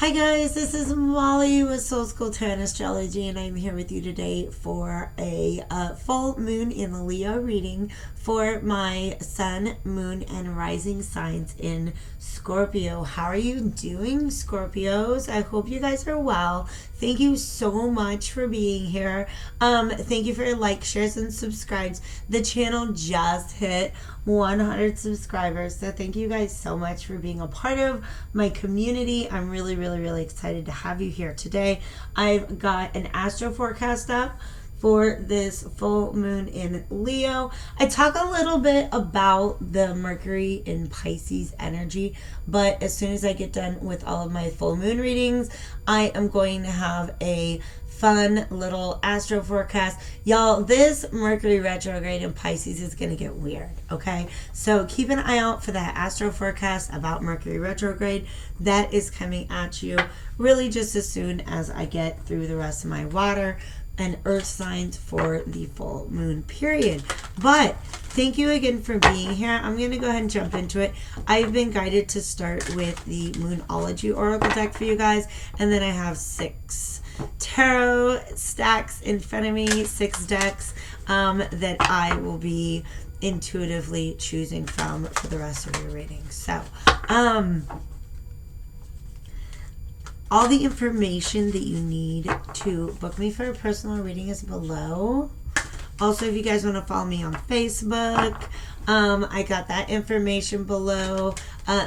Hi guys, this is Molly with Soul School Tarot Astrology, and I'm here with you today for a full moon in Leo reading for my sun, moon, and rising signs in Scorpio. How are you doing, Scorpios? I hope you guys are well. Thank you so much for being here. Thank you for your likes, shares, and subscribes. The channel just hit 100 subscribers, so thank you guys so much for being a part of my community. I'm really excited to have you here today. I've got an astro forecast up for this full moon in Leo. I talk a little bit about the Mercury in Pisces energy, but as soon as I get done with all of my full moon readings, I am going to have a fun little astro forecast. Y'all, this Mercury retrograde in Pisces is going to get weird, okay? So keep an eye out for that astro forecast about Mercury retrograde. That is coming at you really just as soon as I get through the rest of my water and earth signs for the full moon period. But thank you again for being here. I'm going to go ahead and jump into it. I've been guided to start with the Moonology Oracle deck for you guys, and then I have 6 tarot stacks in front of me, 6 decks that I will be intuitively choosing from for the rest of your reading. So, all the information that you need to book me for a personal reading is below. Also, if you guys want to follow me on Facebook, I got that information below.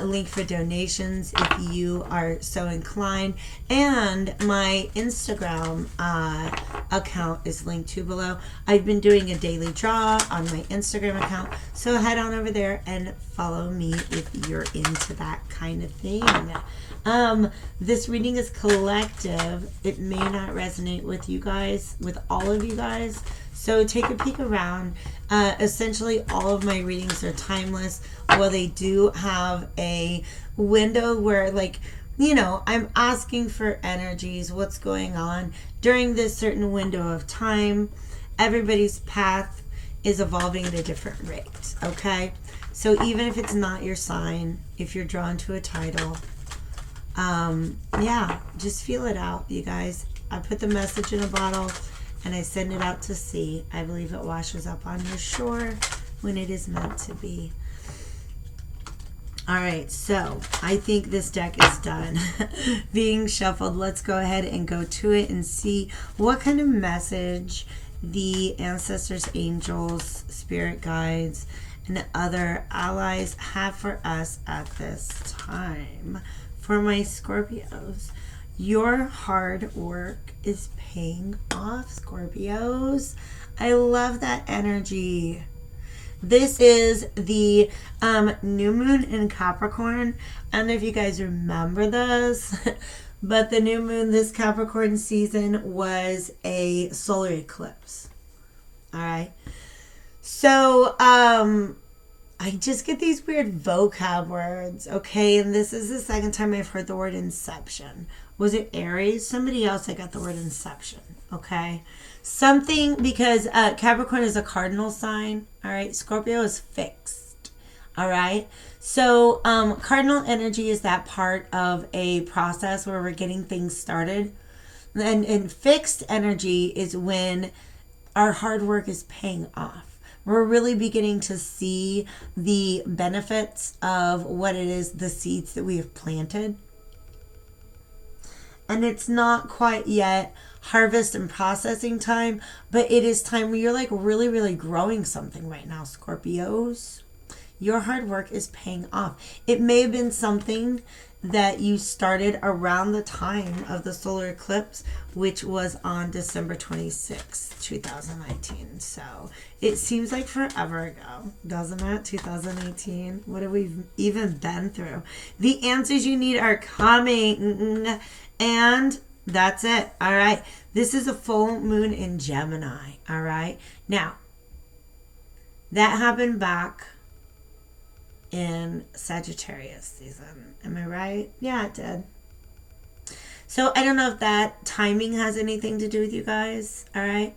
Link for donations if you are so inclined. And my Instagram account is linked to below. I've been doing a daily draw on my Instagram account. So head on over there and follow me if you're into that kind of thing. This reading is collective. It may not resonate with you guys, with all of you guys. So take a peek around. Essentially, all of my readings are timeless. Well, they do have a window where, like, you know, I'm asking for energies, what's going on during this certain window of time. Everybody's path is evolving at a different rate, okay? So even if it's not your sign, if you're drawn to a title, yeah, just feel it out, you guys. I put the message in a bottle and I send it out to sea. I believe it washes up on your shore when it is meant to be. All right, so I think this deck is done being shuffled. Let's go ahead and go to it and see what kind of message the ancestors, angels, spirit guides, and other allies have for us at this time. For my Scorpios, your hard work is paying off, Scorpios. I love that energy. This is the new moon in Capricorn. I don't know if you guys remember this, but the new moon this Capricorn season was a solar eclipse. All right. So, I just get these weird vocab words, okay? And this is the second time I've heard the word inception. Was it Aries? Somebody else I got the word inception, okay? Something, because Capricorn is a cardinal sign, all right? Scorpio is fixed, all right? So cardinal energy is that part of a process where we're getting things started. And fixed energy is when our hard work is paying off. We're really beginning to see the benefits of what it is, the seeds that we have planted. And it's not quite yet harvest and processing time, but it is time where you're like really growing something right now, Scorpios. Your hard work is paying off. It may have been something that you started around the time of the solar eclipse, which was on December 26, 2019. So it seems like forever ago, doesn't it? 2018. What have we even been through? The answers you need are coming. And that's it. All right. This is a full moon in Gemini. All right. Now, that happened back in Sagittarius season. Am I right? Yeah, it did. So I don't know if that timing has anything to do with you guys. All right.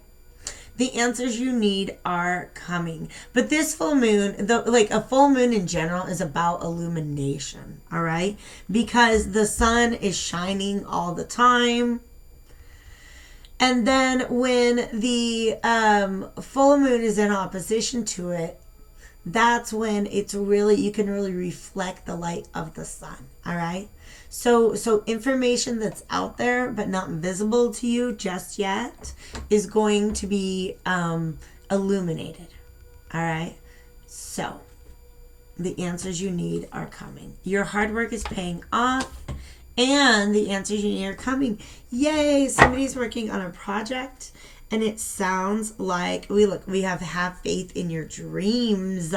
The answers you need are coming. But this full moon, like a full moon in general, is about illumination, all right? Because the sun is shining all the time. And then when the full moon is in opposition to it, that's when it's really, you can really reflect the light of the sun, all right? So information that's out there but not visible to you just yet is going to be illuminated, all right? So the answers you need are coming. Your hard work is paying off, and the answers you need are coming. Yay! Somebody's working on a project, and it sounds like we have faith in your dreams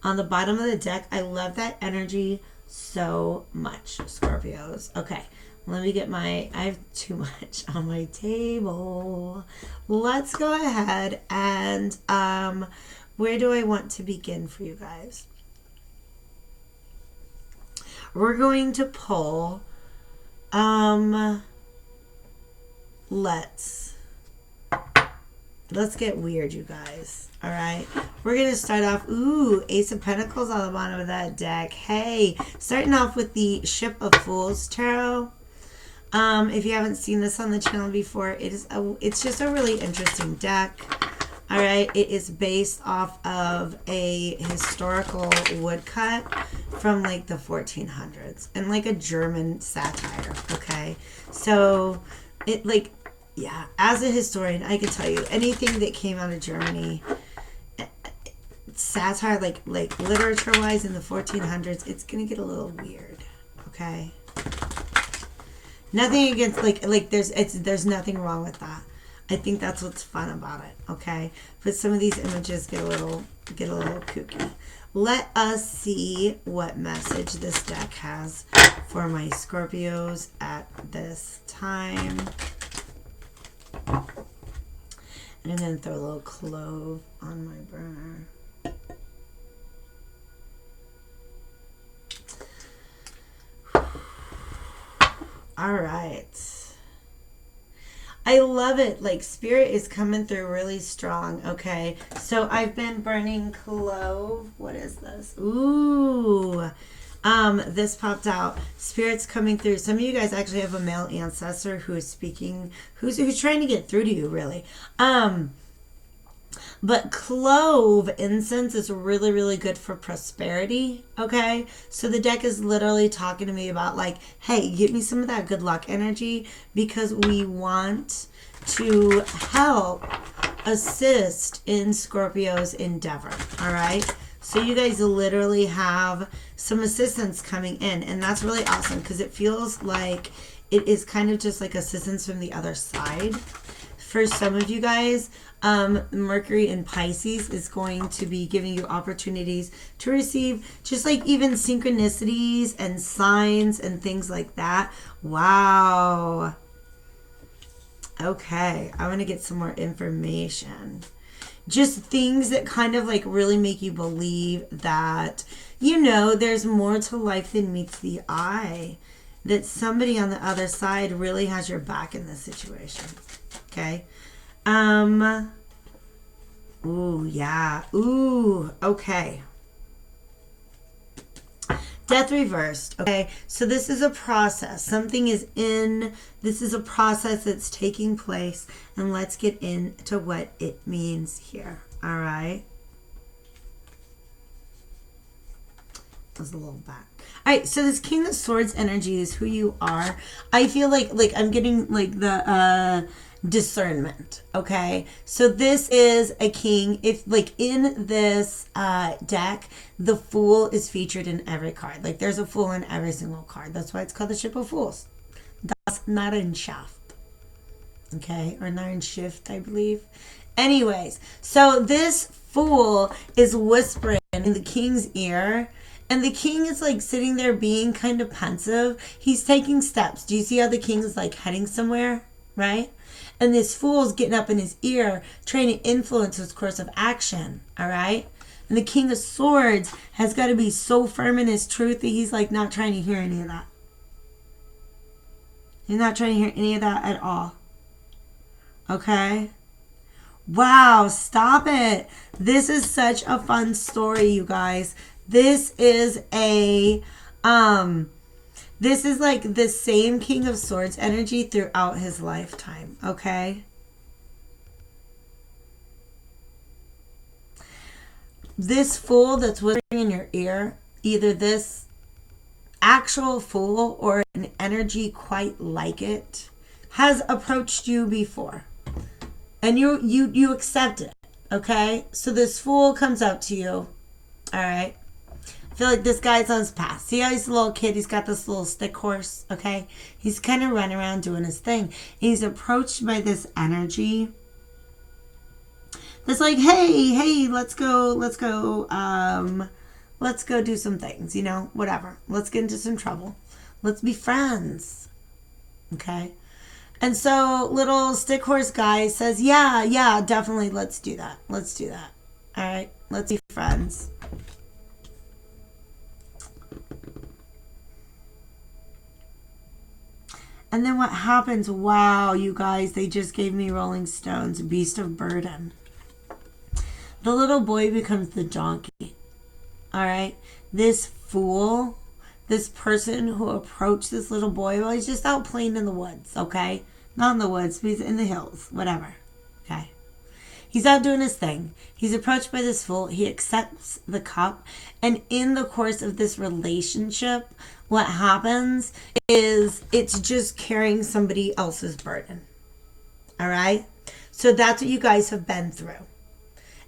on the bottom of the deck. I love that energy so much, Scorpios. Okay, let me get I have too much on my table. Let's go ahead and where do I want to begin for you guys? We're going to pull let's get weird, you guys. All right, we're gonna start off. Ooh, Ace of Pentacles on the bottom of that deck. Hey, starting off with the Ship of Fools Tarot. If you haven't seen this on the channel before, it's just a really interesting deck. All right, it is based off of a historical woodcut from like the 1400s and like a German satire. Okay, so it like, yeah, as a historian, I can tell you anything that came out of Germany, satire, like literature wise in the 1400s, it's gonna get a little weird. Okay, nothing against there's nothing wrong with that. I think that's what's fun about it. Okay, but some of these images get a little kooky. Let us see what message this deck has for my Scorpios at this time. And I'm going to throw a little clove on my burner. All right. I love it. Like, Spirit is coming through really strong. Okay. So I've been burning clove. What is this? Ooh. This popped out. Spirit's coming through. Some of you guys actually have a male ancestor who is speaking, who's trying to get through to you, really. But clove incense is really, really good for prosperity. Okay, so the deck is literally talking to me about like, hey, give me some of that good luck energy, because we want to help assist in Scorpio's endeavor. All right, so you guys literally have some assistance coming in, and that's really awesome because it feels like it is kind of just like assistance from the other side. For some of you guys, Mercury in Pisces is going to be giving you opportunities to receive just like even synchronicities and signs and things like that. Wow. Okay, I want to get some more information. Just things that kind of like really make you believe that, you know, there's more to life than meets the eye. That somebody on the other side really has your back in this situation. Okay. Ooh, yeah. Ooh, okay. Death reversed. Okay. So this is a process. Something is this is a process that's taking place. And let's get into what it means here. All right. That was a little back. All right, so this King of Swords energy is who you are. I feel like I'm getting like the discernment. Okay, so this is a king. If like in this deck, the Fool is featured in every card. Like there's a Fool in every single card. That's why it's called the Ship of Fools. Das Narrenschaft. Okay, or Narrenschiff, I believe. Anyways, so this Fool is whispering in the king's ear. And the king is like sitting there being kind of pensive. He's taking steps. Do you see how the king is like heading somewhere? Right? And this Fool's getting up in his ear, trying to influence his course of action. All right? And the King of Swords has got to be so firm in his truth that he's like not trying to hear any of that. He's not trying to hear any of that at all. Okay? Wow, stop it. This is such a fun story, you guys. This is this is like the same King of Swords energy throughout his lifetime, okay? This fool that's whispering in your ear, either this actual fool or an energy quite like it, has approached you before. And you accept it, okay? So this fool comes up to you, all right? I feel like this guy's on his path. See how he's a little kid? He's got this little stick horse, okay? He's kind of running around doing his thing. He's approached by this energy that's like, hey, let's go do some things, whatever. Let's get into some trouble. Let's be friends, okay? And so little stick horse guy says, yeah, definitely, let's do that. All right, let's be friends. And then what happens? Wow, you guys, they just gave me Rolling Stones, Beast of Burden. The little boy becomes the donkey. All right, this fool, this person who approached this little boy, well, he's just out playing in the woods, okay? Not in the woods, but he's in the hills, whatever, okay? He's out doing his thing. He's approached by this fool. He accepts the cup. And in the course of this relationship, what happens is it's just carrying somebody else's burden. All right? So that's what you guys have been through.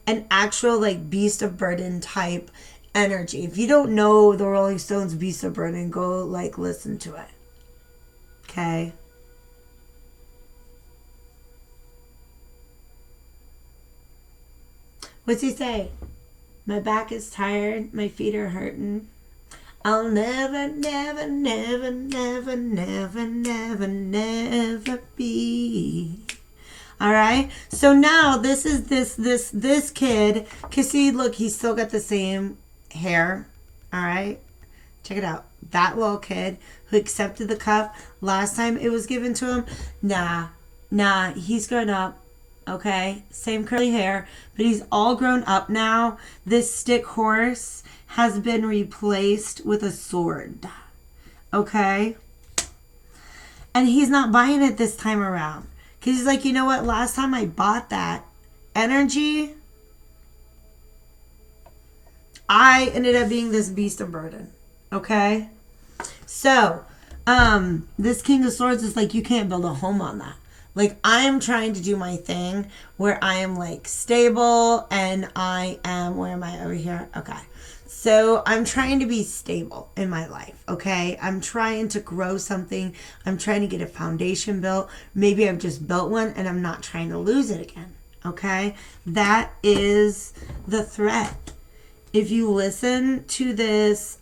An actual like Beast of Burden type energy. If you don't know the Rolling Stones Beast of Burden, go like listen to it. Okay? What's he say? My back is tired. My feet are hurting. I'll never be. All right. So now this is this kid. Cause see, look, he's still got the same hair. All right. Check it out. That little kid who accepted the cup last time it was given to him. Nah. He's grown up. Okay, same curly hair, but he's all grown up now. This stick horse has been replaced with a sword. Okay? And he's not buying it this time around. Because he's like, you know what? Last time I bought that energy, I ended up being this Beast of Burden. Okay? So, this King of Swords is like, you can't build a home on that. Like, I am trying to do my thing where I am, like, stable and I am, where am I over here? Okay. So I'm trying to be stable in my life, okay? I'm trying to grow something. I'm trying to get a foundation built. Maybe I've just built one and I'm not trying to lose it again, okay? That is the threat. If you listen to this,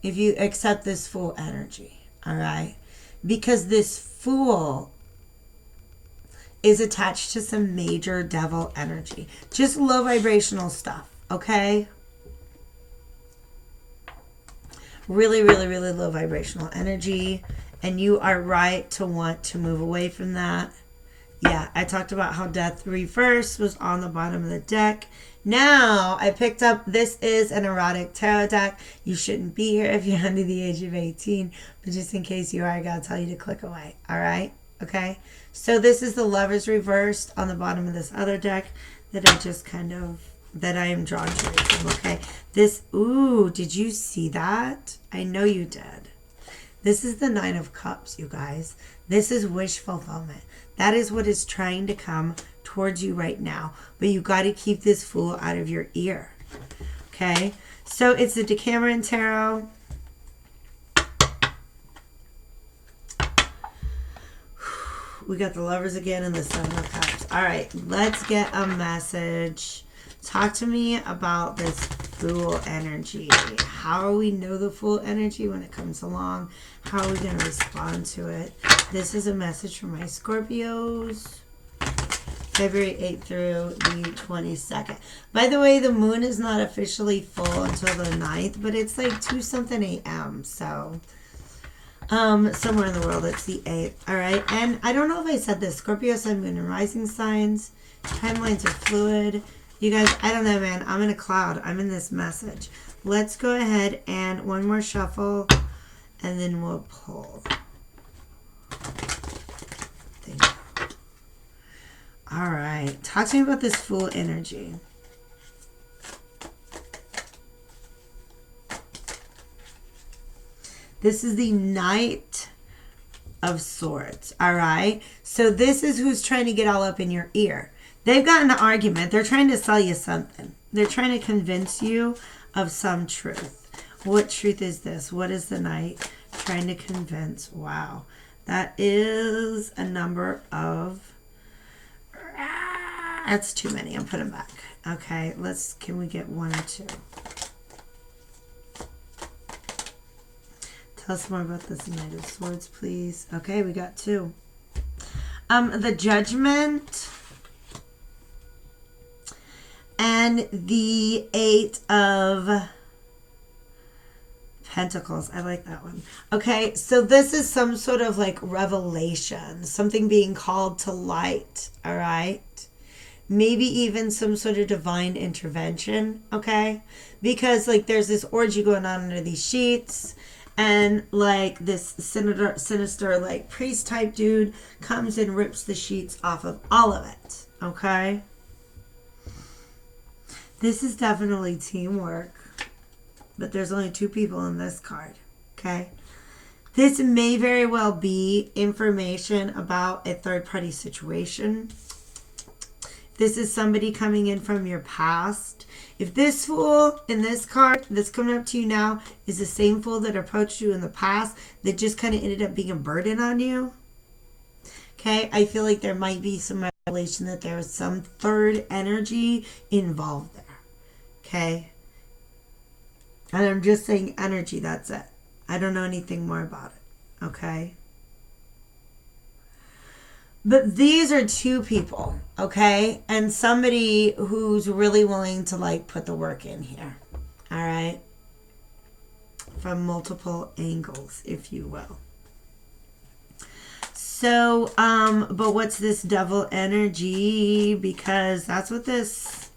if you accept this full energy, all right? Because this fool is attached to some major devil energy. Just low vibrational stuff, okay? Really, really, really low vibrational energy. And you are right to want to move away from that. Yeah, I talked about how Death Reverse was on the bottom of the deck. Now, I picked up, this is an erotic tarot deck. You shouldn't be here if you're under the age of 18. But just in case you are, I gotta tell you to click away. All right? Okay? So this is the Lovers reversed on the bottom of this other deck that I just kind of, that I am drawn to read from, okay? This, ooh, did you see that? I know you did. This is the Nine of Cups, you guys. This is wish fulfillment. That is what is trying to come towards you right now. But you got to keep this fool out of your ear. Okay? So it's the Decameron Tarot. We got the Lovers again and the Seven of Cups. All right. Let's get a message. Talk to me about this Fool energy. How do we know the Fool energy when it comes along? How are we going to respond to it? This is a message for my Scorpios. February 8th through the 22nd. By the way, the moon is not officially full until the 9th, but it's like 2 something a.m. So Somewhere in the world, it's the 8th. All right. And I don't know if I said this. Scorpio, Sun, Moon, and Rising signs. Timelines are fluid. You guys, I don't know, man. I'm in a cloud. I'm in this message. Let's go ahead and one more shuffle, and then we'll pull. All right. Talk to me about this Fool energy. This is the Knight of Swords. All right. So this is who's trying to get all up in your ear. They've got an argument. They're trying to sell you something. They're trying to convince you of some truth. What truth is this? What is the Knight trying to convince? Wow. That is a number of... That's too many. I'm putting back. Okay. Can we get one or two? Tell us more about this Knight of Swords, please. Okay, we got two. The Judgment and the 8 of Pentacles. I like that one. Okay, so this is some sort of like revelation, something being called to light, all right? Maybe even some sort of divine intervention, okay? Because like there's this orgy going on under these sheets. And like this sinister like priest type dude comes and rips the sheets off of all of it. Okay. This is definitely teamwork. But there's only two people in this card. Okay. This may very well be information about a third party situation. This is somebody coming in from your past. If this Fool in this card that's coming up to you now is the same Fool that approached you in the past that just kind of ended up being a burden on you, okay, I feel like there might be some revelation that there is some third energy involved there, okay? And I'm just saying energy, that's it. I don't know anything more about it, okay? But these are two people, okay? And somebody who's really willing to like put the work in here, all right? From multiple angles, if you will. So, but what's this Devil energy? Because that's what this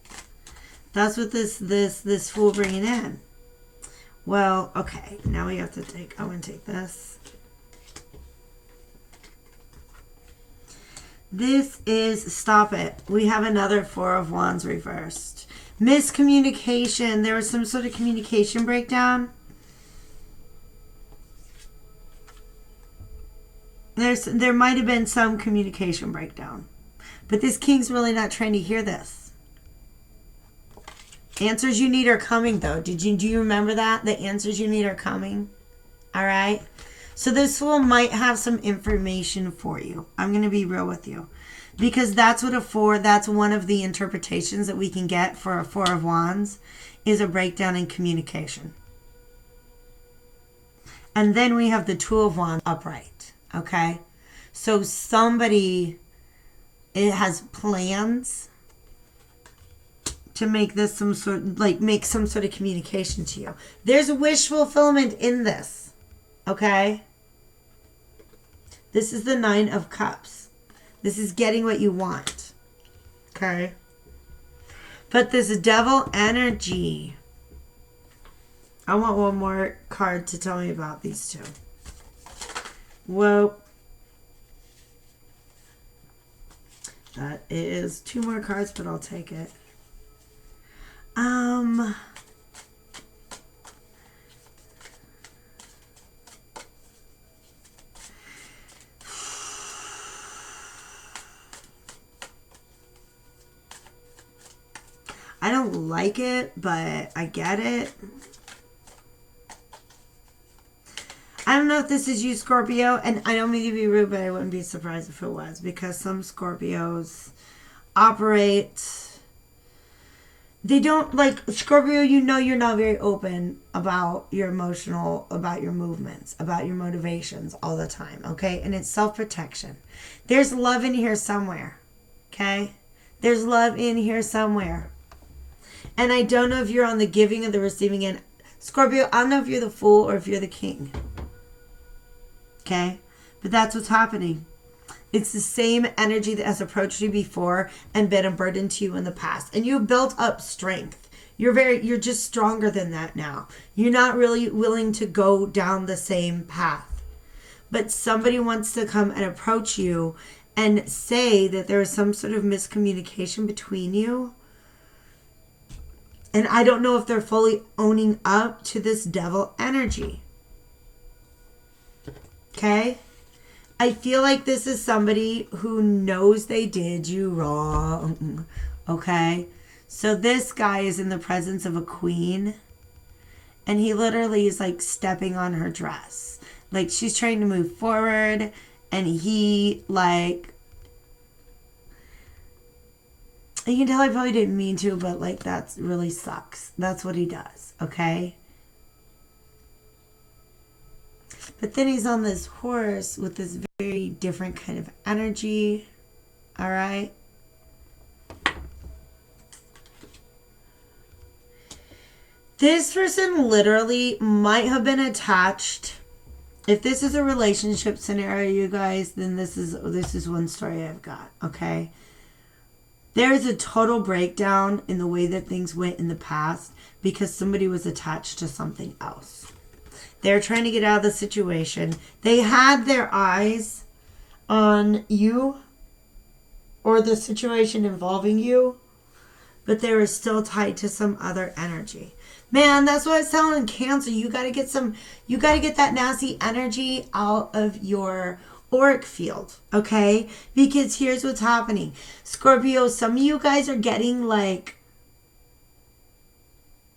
Fool bringing in. Well, okay, now we have to take, I'm going to take this. This is, stop it. We have another 4 of Wands reversed. Miscommunication. There was some sort of communication breakdown. There might have been some communication breakdown. But this King's really not trying to hear this. Answers you need are coming, though. Do you remember that? The answers you need are coming. All right? So this Fool might have some information for you. I'm going to be real with you. Because that's what that's one of the interpretations that we can get for a 4 of Wands is a breakdown in communication. And then we have the 2 of Wands upright. Okay? So somebody, it has plans to make this make some sort of communication to you. There's wish fulfillment in this. Okay? This is the 9 of Cups. This is getting what you want. Okay? But this Devil energy. I want one more card to tell me about these two. Whoa. That is 2 more cards, but I'll take it. I don't like it, but I get it. I don't know if this is you, Scorpio, and I don't mean to be rude, but I wouldn't be surprised if it was, because some Scorpios operate... They don't, like, Scorpio, you know you're not very open about your emotional, about your movements, about your motivations all the time, okay? And it's self-protection. There's love in here somewhere, okay? There's love in here somewhere. And I don't know if you're on the giving or the receiving end. Scorpio, I don't know if you're the Fool or if you're the King. Okay? But that's what's happening. It's the same energy that has approached you before and been a burden to you in the past. And you've built up strength. You're just stronger than that now. You're not really willing to go down the same path. But somebody wants to come and approach you and say that there is some sort of miscommunication between you. And I don't know if they're fully owning up to this devil energy. Okay? I feel like this is somebody who knows they did you wrong. Okay? So this guy is in the presence of a queen. And he literally is like stepping on her dress. Like she's trying to move forward. And he like... You can tell I probably didn't mean to, but like that really sucks. That's what he does. Okay? But then he's on this horse with this very different kind of energy. All right? This person literally might have been attached. If this is a relationship scenario, you guys, then this is one story I've got, okay? There's a total breakdown in the way that things went in the past because somebody was attached to something else. They're trying to get out of the situation. They had their eyes on you or the situation involving you, but they were still tied to some other energy. Man, that's what I was telling Cancer. You got to get that nasty energy out of your auric field, okay? Because here's what's happening. Scorpio, some of you guys are getting like,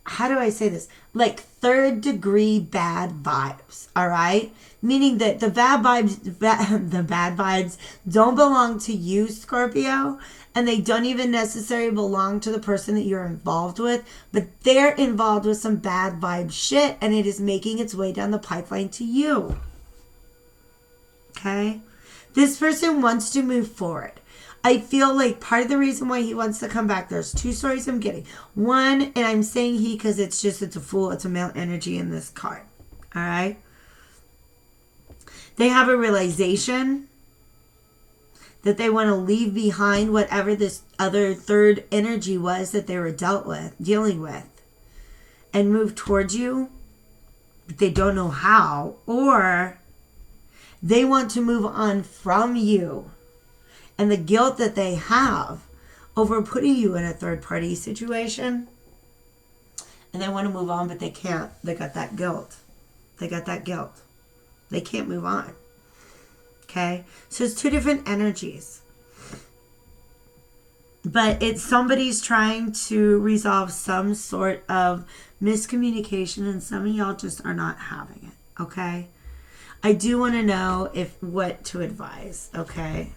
how do I say this? Like third degree bad vibes, all right? Meaning that the bad vibes don't belong to you, Scorpio, and they don't even necessarily belong to the person that you're involved with, but they're involved with some bad vibe shit, and it is making its way down the pipeline to you. Okay? This person wants to move forward. I feel like part of the reason why he wants to come back, there's two stories I'm getting. One, and I'm saying he because it's a fool, it's a male energy in this card. All right? They have a realization that they want to leave behind whatever this other third energy was that they were dealing with, and move towards you, but they don't know how, or they want to move on from you and the guilt that they have over putting you in a third party situation, and they want to move on, but they can't. They got that guilt. They can't move on. Okay? So it's two different energies. But it's somebody's trying to resolve some sort of miscommunication, and some of y'all just are not having it. Okay? I do want to know what to advise. Okay?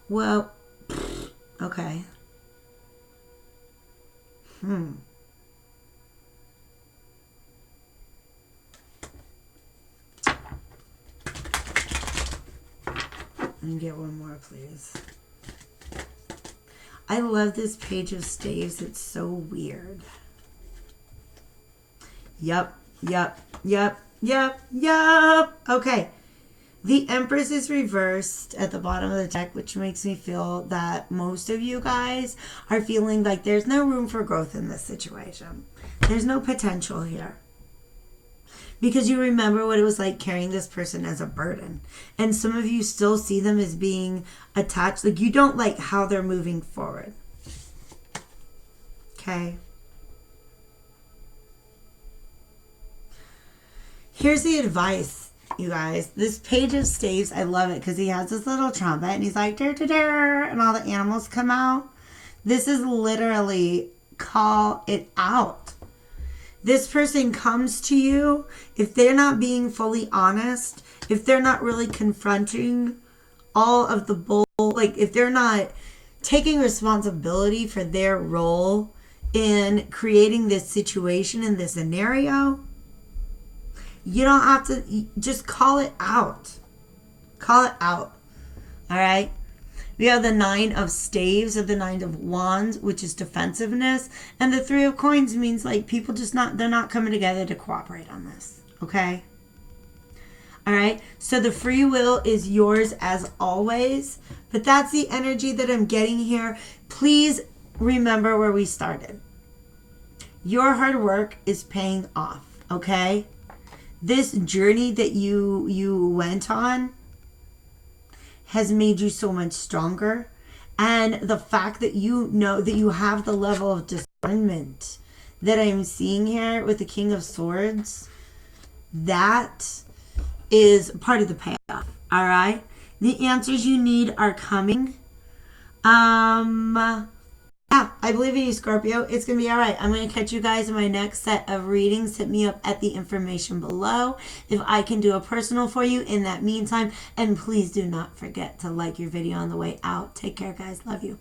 Well, okay. And get one more, please. I love this page of staves. It's so weird. Yep. Okay. The Empress is reversed at the bottom of the deck, which makes me feel that most of you guys are feeling like there's no room for growth in this situation. There's no potential here. Because you remember what it was like carrying this person as a burden. And some of you still see them as being attached. Like you don't like how they're moving forward. Okay. Here's the advice. You guys, this page of staves, I love it because he has this little trumpet and he's like, dur, dur, dur, and all the animals come out. This is literally call it out. This person comes to you, if they're not being fully honest, if they're not really confronting all of the bull, like if they're not taking responsibility for their role in creating this situation in this scenario, you don't have to, just call it out. Call it out. All right? We have the 9 of staves or the 9 of wands, which is defensiveness. And the 3 of coins means like people they're not coming together to cooperate on this. Okay? All right? So the free will is yours as always. But that's the energy that I'm getting here. Please remember where we started. Your hard work is paying off. Okay? This journey that you went on has made you so much stronger. And the fact that you know that you have the level of discernment that I'm seeing here with the King of Swords, that is part of the payoff. All right? The answers you need are coming. Yeah, I believe in you, Scorpio. It's going to be all right. I'm going to catch you guys in my next set of readings. Hit me up at the information below if I can do a personal for you in that meantime. And please do not forget to like your video on the way out. Take care, guys. Love you.